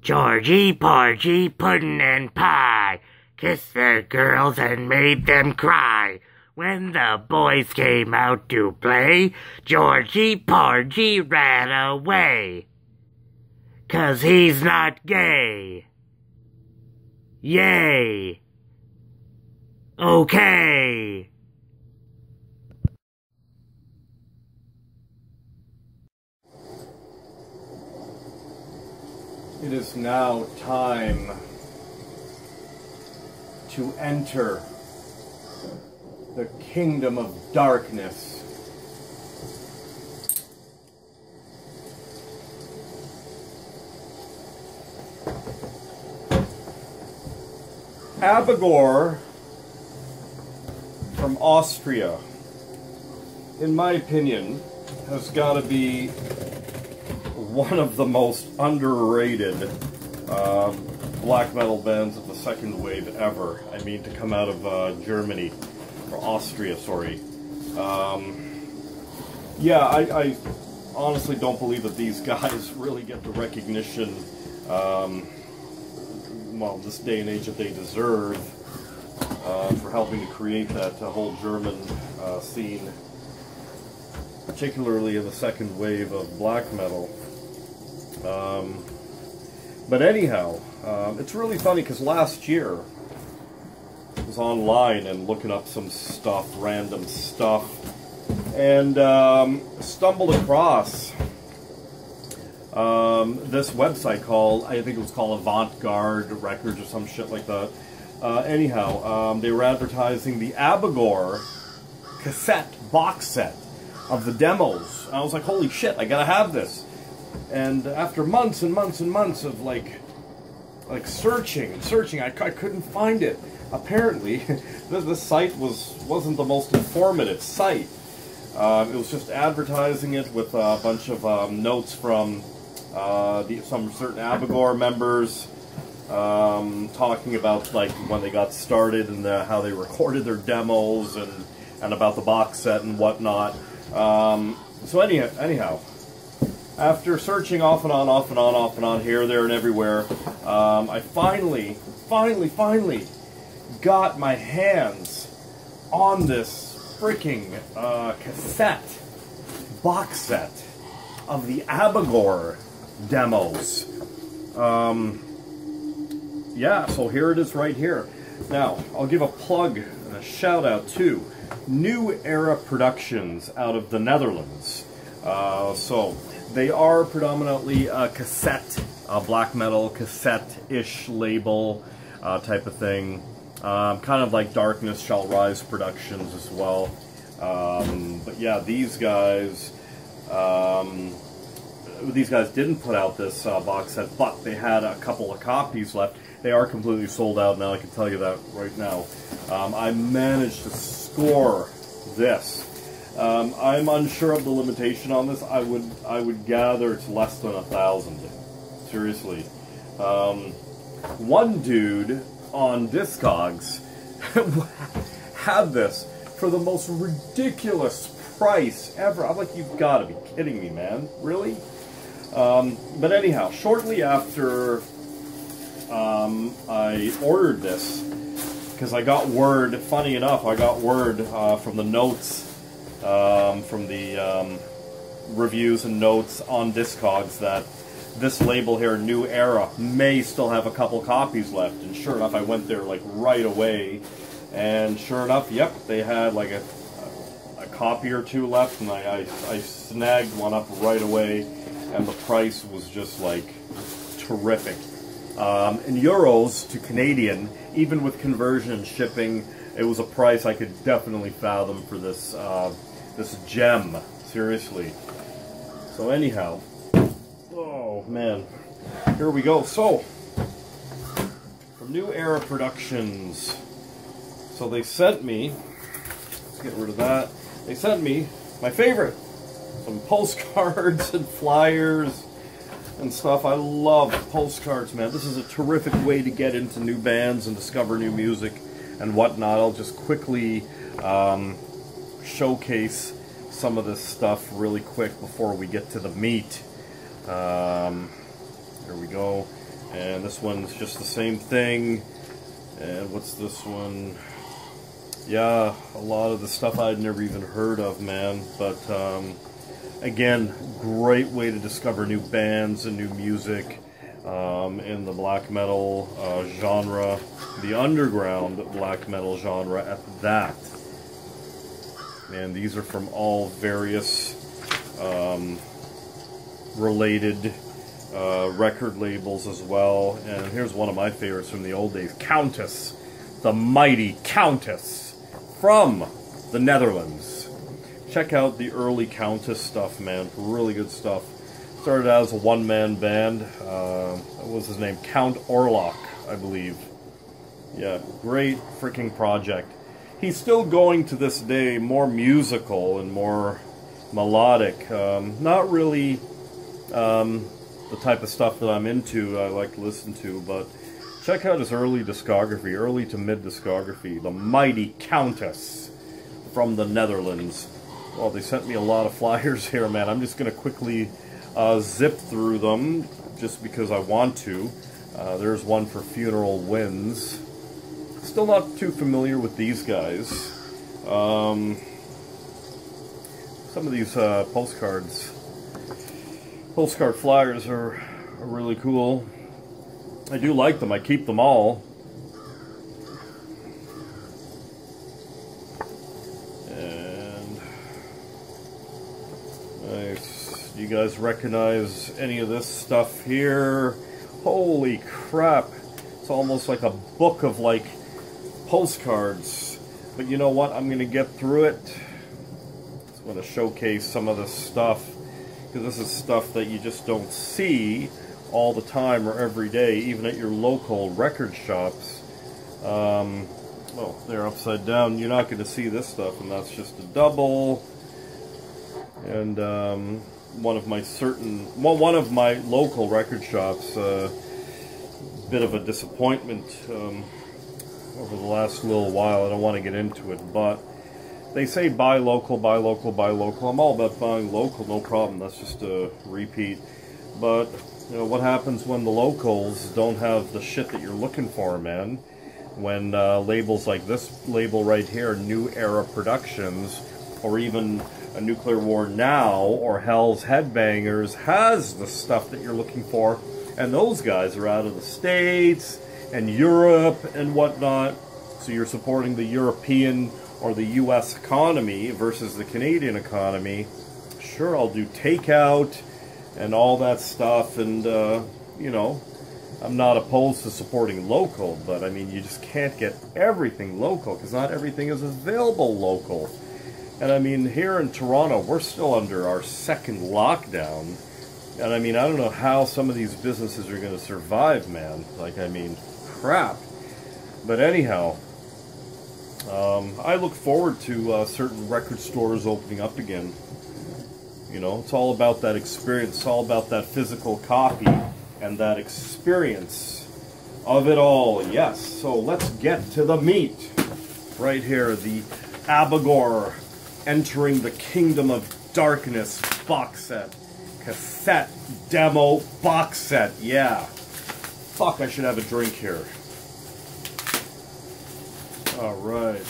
Georgie, Porgy, Puddin' and Pie kissed the girls and made them cry. When the boys came out to play, Georgie, Porgy ran away. 'Cause he's not gay. Yay. Okay. It is now time to enter the kingdom of darkness. ABIGOR from Austria, in my opinion, has got to be one of the most underrated black metal bands of the second wave ever. I mean, to come out of Germany, or Austria, sorry. Yeah, I honestly don't believe that these guys really get the recognition, well, this day and age that they deserve, for helping to create that whole German scene, particularly in the second wave of black metal. But anyhow, it's really funny because last year I was online and looking up some stuff, random stuff, and stumbled across this website called, I think it was called Avant-Garde Records or some shit like that. Anyhow, they were advertising the ABIGOR cassette box set of the demos. I was like, holy shit, I gotta have this. And after months and months and months of like searching and searching, I couldn't find it. Apparently, this site wasn't the most informative site. It was just advertising it with a bunch of notes from some certain ABIGOR members, talking about like when they got started and how they recorded their demos and about the box set and whatnot. So anyhow. After searching off and on, here, there, and everywhere, I finally got my hands on this freaking cassette box set of the ABIGOR demos. Yeah, so here it is right here. Now, I'll give a plug and a shout out to New Era Productions out of the Netherlands. So they are predominantly a cassette, black metal cassette-ish label type of thing. Kind of like Darkness Shall Rise Productions as well. But yeah, these guys didn't put out this box set, but they had a couple of copies left. They are completely sold out now, I can tell you that right now. I managed to score this. I'm unsure of the limitation on this. I would gather it's less than 1,000. Seriously. One dude on Discogs had this for the most ridiculous price ever. I'm like, you've got to be kidding me, man. Really? But anyhow, shortly after I ordered this, because I got word, funny enough, I got word from the notes, from the reviews and notes on Discogs that this label here, New Era, may still have a couple copies left. And sure enough, I went there like right away, and sure enough, yep, they had like a copy or two left, and I snagged one up right away, and the price was just like terrific. In euros to Canadian, even with conversion and shipping, it was a price I could definitely fathom for this this gem. Seriously. So anyhow, oh man, here we go. So from New Era Productions, so they sent me. Let's get rid of that. They sent me my favorite, some postcards and flyers and stuff. I love postcards, man. This is a terrific way to get into new bands and discover new music and whatnot. I'll just quickly showcase some of this stuff really quick before we get to the meat. Here we go. And this one's just the same thing. And what's this one? Yeah, a lot of the stuff I'd never even heard of, man. But again, great way to discover new bands and new music in the black metal genre, the underground black metal genre at that. Man, these are from all various related record labels as well. And here's one of my favorites from the old days, Countess, the mighty Countess from the Netherlands. Check out the early Countess stuff, man. Really good stuff. Started out as a one-man band. What was his name? Count Orlok, I believe. Yeah, great freaking project. He's still going to this day, more musical and more melodic. Not really the type of stuff that I'm into, I like to listen to, but check out his early discography, early to mid discography. The mighty Countess from the Netherlands. Well, they sent me a lot of flyers here, man. I'm just going to quickly zip through them just because I want to. There's one for Funeral Winds. Still not too familiar with these guys. Some of these postcard flyers are really cool. I do like them. I keep them all. And nice. Do you guys recognize any of this stuff here? Holy crap. It's almost like a book of like postcards. But you know what? I'm going to get through it. Just want to showcase some of this stuff, because this is stuff that you just don't see all the time or every day, even at your local record shops. Well, they're upside down. You're not going to see this stuff, and that's just a double. And one of my local record shops, bit of a disappointment over the last little while. I don't want to get into it, but they say buy local, buy local, buy local. I'm all about buying local, no problem. That's just a repeat. But you know what happens when the locals don't have the shit that you're looking for, man? When labels like this label right here, New Era Productions, or even a Nuclear War Now, or Hell's Headbangers, has the stuff that you're looking for, and those guys are out of the States and Europe and whatnot, so you're supporting the European or the US economy versus the Canadian economy. Sure, I'll do takeout and all that stuff, and you know, I'm not opposed to supporting local, but I mean, you just can't get everything local, because not everything is available local. And I mean, here in Toronto, we're still under our second lockdown, and I mean, I don't know how some of these businesses are going to survive, man. Like, I mean, crap. But anyhow, I look forward to certain record stores opening up again. You know, it's all about that experience. It's all about that physical copy and that experience of it all. Yes, so let's get to the meat. Right here, the ABIGOR Entering the Kingdom of Darkness box set. Cassette demo box set. Yeah. Fuck, I should have a drink here. Alright.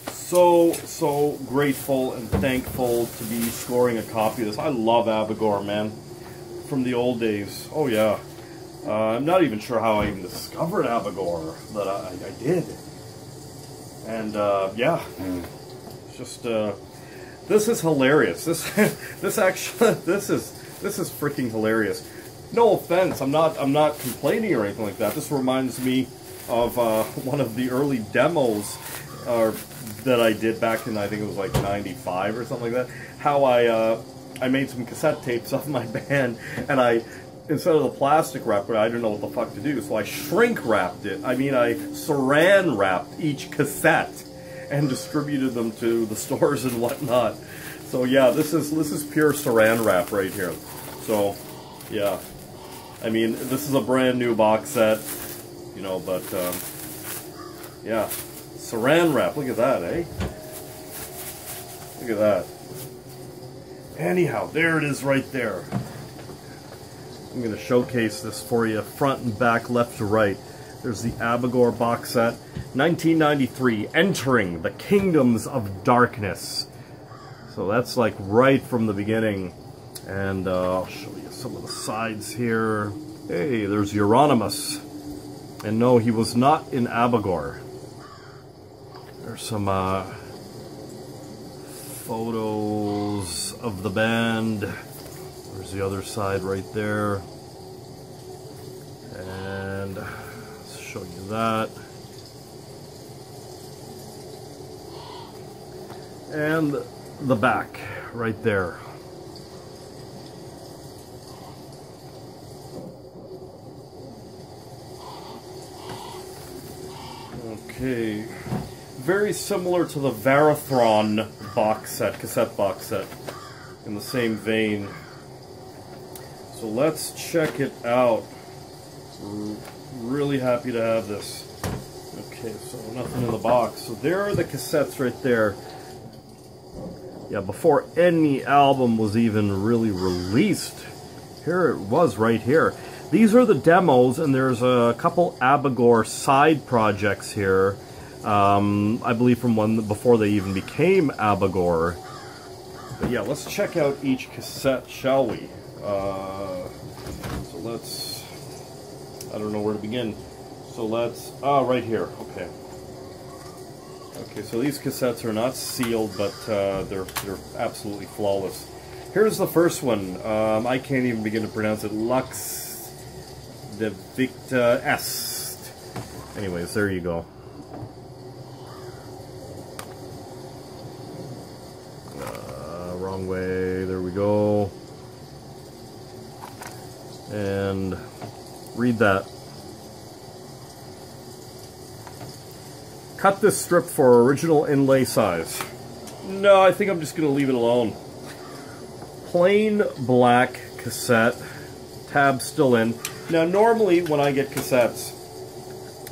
So grateful and thankful to be scoring a copy of this. I love ABIGOR, man. From the old days. Oh, yeah. I'm not even sure how I even discovered ABIGOR, but I did. And, yeah. It's just, this is hilarious. This is freaking hilarious. No offense, I'm not complaining or anything like that. This reminds me of one of the early demos that I did back in, I think it was like 95 or something like that. How I made some cassette tapes of my band, and instead of the plastic wrap, I didn't know what the fuck to do, so I shrink wrapped it. I mean, I saran wrapped each cassette and distributed them to the stores and whatnot. So yeah, this is pure saran wrap right here. So yeah, I mean, this is a brand new box set, you know, but yeah, saran wrap. Look at that, eh? Look at that. Anyhow, there it is right there. I'm going to showcase this for you, front and back, left to right. There's the ABIGOR box set, 1993, Entering the Kingdoms of Darkness. So that's like right from the beginning. And I'll show you some of the sides here. Hey, there's Euronymous. And no, he was not in ABIGOR. There's some photos of the band. There's the other side right there. And let's show you that. And the back right there. Okay, very similar to the Varathron box set, cassette box set, in the same vein. So let's check it out. We're really happy to have this. Okay, so nothing in the box. So there are the cassettes right there. Yeah, before any album was even really released. Here it was right here. These are the demos, and there's a couple ABIGOR side projects here. I believe from one before they even became ABIGOR. But yeah, let's check out each cassette, shall we? So let's... I don't know where to begin. So let's... right here. Okay. Okay, so these cassettes are not sealed, but they're absolutely flawless. Here's the first one. I can't even begin to pronounce it. Lux de Victa Est. Anyways, there you go. Wrong way. There we go. And read that. Cut this strip for original inlay size. No, I think I'm just going to leave it alone. Plain black cassette. Tabs still in. Now, normally when I get cassettes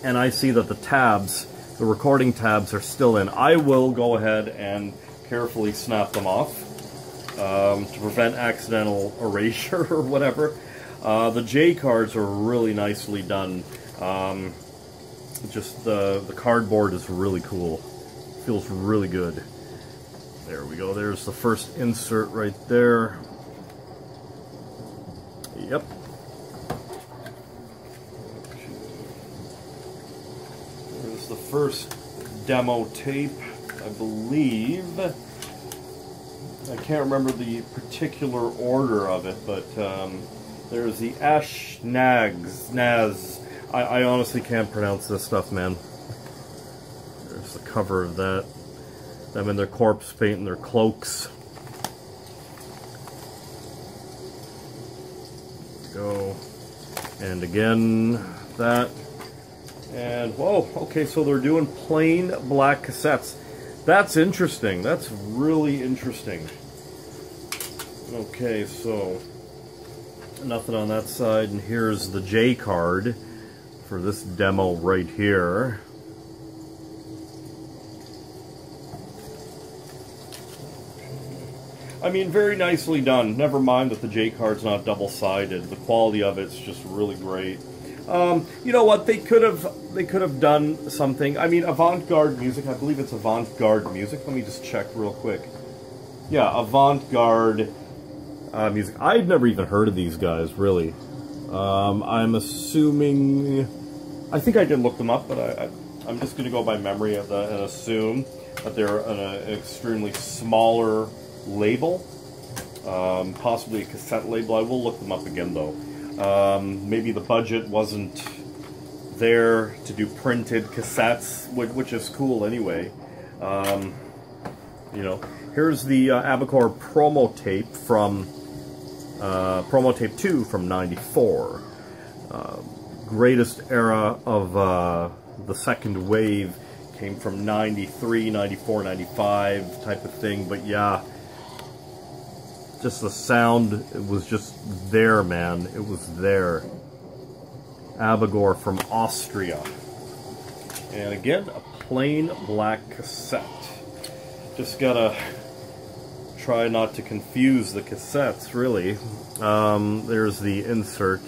and I see that the tabs, the recording tabs are still in, I will go ahead and carefully snap them off to prevent accidental erasure or whatever. The J cards are really nicely done. Just the cardboard is really cool. Feels really good. There we go. There's the first insert right there. Yep. There's the first demo tape, I believe. I can't remember the particular order of it, but there's the Ash Nags, Naz. I honestly can't pronounce this stuff, man. There's the cover of that. Them in their corpse paint and their cloaks. Go. And again, that. And, whoa, okay, so they're doing plain black cassettes. That's interesting. That's really interesting. Okay, so nothing on that side. And here's the J card for this demo right here. I mean, very nicely done. Never mind that the J card's not double-sided. The quality of it's just really great. You know what? They could have done something. I mean, avant-garde music. I believe it's avant-garde music. Let me just check real quick. Yeah, avant-garde music. I've never even heard of these guys, really. I'm assuming... I think I did look them up, but I'm just going to go by memory of and assume that they're an extremely smaller label. Possibly a cassette label. I will look them up again, though. Maybe the budget wasn't there to do printed cassettes, which is cool anyway. You know, here's the ABIGOR promo tape from promo tape 2 from '94. Greatest era of the second wave came from '93, '94, '95 type of thing. But yeah, just the sound, it was just there, man. It was there. ABIGOR from Austria. And again, a plain black cassette. Just gotta try not to confuse the cassettes, really. There's the insert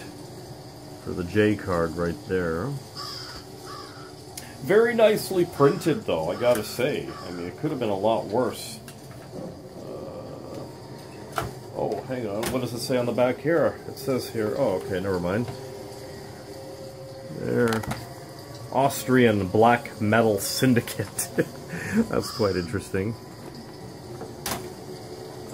for the J card right there. Very nicely printed, though, I gotta say. I mean, it could have been a lot worse. Oh, hang on. What does it say on the back here? It says here... Oh, okay, never mind. There. Austrian Black Metal Syndicate. That's quite interesting.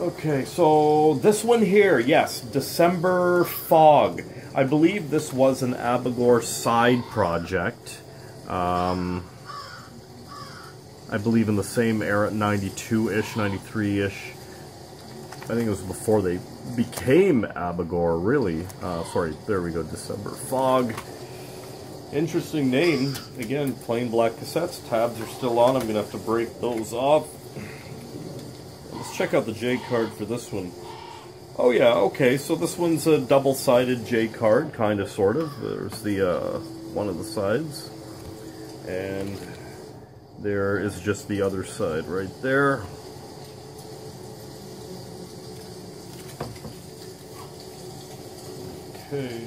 Okay, so this one here, yes, December Fog. I believe this was an ABIGOR side project. I believe in the same era, 92-ish, 93-ish. I think it was before they became ABIGOR, really. Sorry, there we go, December Fog. Interesting name. Again, plain black cassettes. Tabs are still on. I'm going to have to break those off. Let's check out the J card for this one. Oh yeah, okay, so this one's a double-sided J card, kind of, sort of. There's the, one of the sides. And there is just the other side right there. Okay.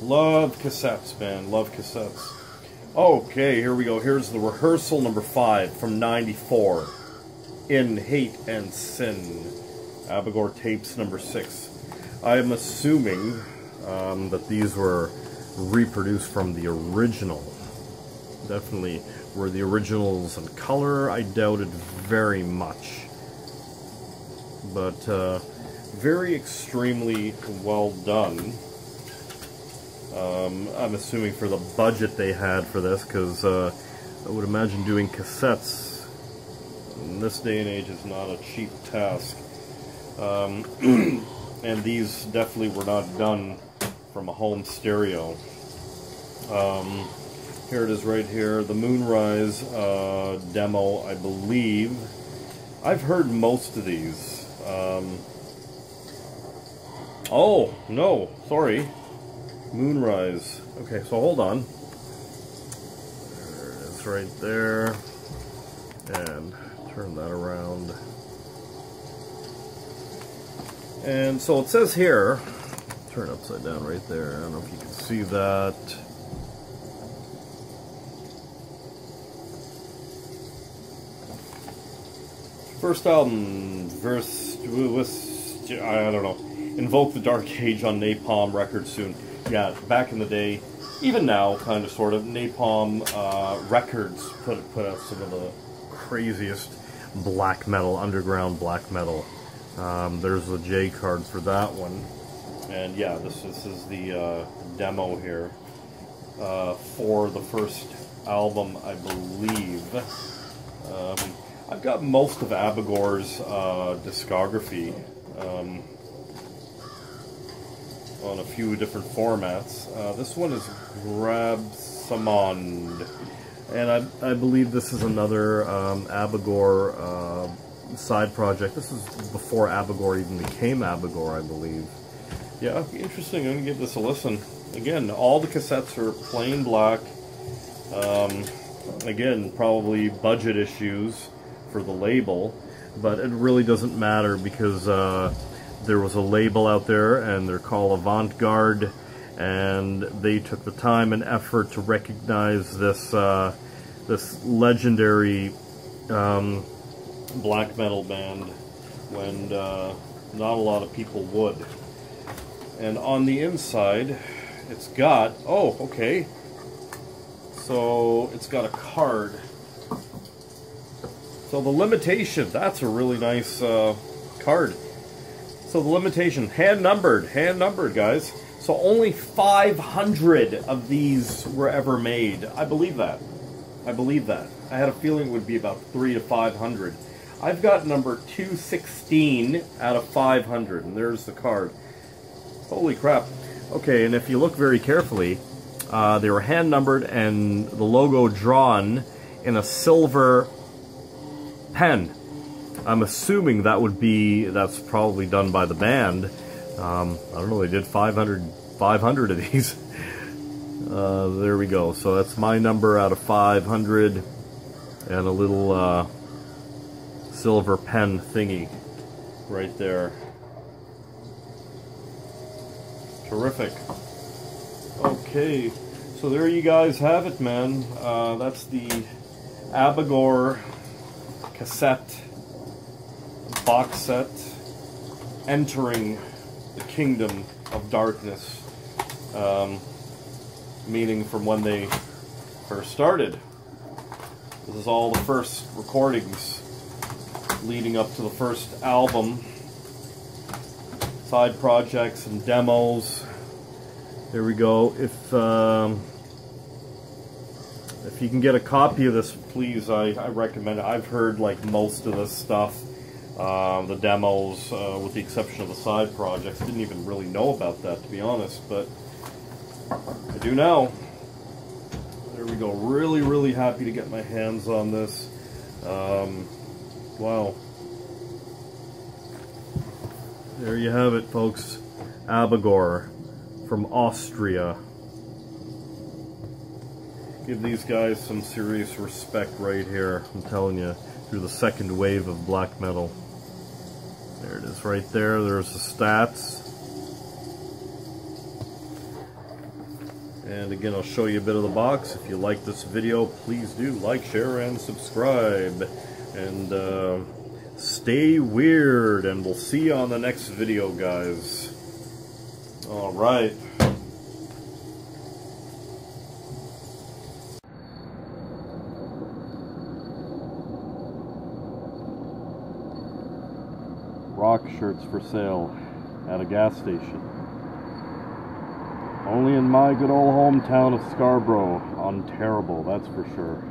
Love cassettes, man. Love cassettes. Okay, here we go. Here's the rehearsal number 5 from 94. In Hate and Sin. ABIGOR tapes number 6. I'm assuming that these were reproduced from the original. Definitely were the originals in color. I doubt it very much. But very extremely well done. I'm assuming for the budget they had for this, because I would imagine doing cassettes in this day and age is not a cheap task. And these definitely were not done from a home stereo. Here it is right here, the Moonrise demo, I believe. I've heard most of these. Oh, no, sorry. Moonrise. Okay, so hold on. There it is right there. And turn that around. And so it says here, turn upside down right there. I don't know if you can see that. First album, I don't know. Invoke the Dark Age on Napalm Records soon. Yeah, back in the day, even now, kind of, sort of, Napalm Records put out some of the craziest black metal, underground black metal. There's the J card for that one. And yeah, this is the demo here for the first album, I believe. I've got most of ABIGOR's discography on a few different formats. This one is Grabsamond, and I believe this is another ABIGOR side project. This is before ABIGOR even became ABIGOR, I believe. Yeah, interesting. I'm going to give this a listen. Again, all the cassettes are plain black. Again, probably budget issues for the label, but it really doesn't matter because there was a label out there, and they're called Avant-Garde, and they took the time and effort to recognize this this legendary black metal band when not a lot of people would. And on the inside, it's got, oh, okay, so it's got a card. So the limitation, that's a really nice card. So the limitation, hand-numbered, guys. So only 500 of these were ever made. I believe that. I believe that. I had a feeling it would be about 300 to 500. I've got number 216 out of 500, and there's the card. Holy crap. Okay, and if you look very carefully, they were hand-numbered and the logo drawn in a silver pen. I'm assuming that would be, that's probably done by the band. I don't know, they did 500 of these. There we go. So that's my number out of 500. And a little silver pen thingy right there. Terrific. Okay, so there you guys have it, man. That's the ABIGOR cassette box set, Entering the Kingdom of Darkness, meaning from when they first started. This is all the first recordings leading up to the first album, side projects and demos. There we go. If you can get a copy of this, please, I recommend it. I've heard like most of this stuff, the demos, with the exception of the side projects. Didn't even really know about that, to be honest, but I do now. There we go. Really, really happy to get my hands on this. Wow. There you have it, folks. ABIGOR from Austria. Give these guys some serious respect right here, I'm telling you, through the second wave of black metal. There it is right there. There's the stats. And again, I'll show you a bit of the box. If you like this video, please do like, share, and subscribe. And stay weird, and we'll see you on the next video, guys. Alright. Rock shirts for sale at a gas station. Only in my good old hometown of Scarborough. Unterrible, that's for sure.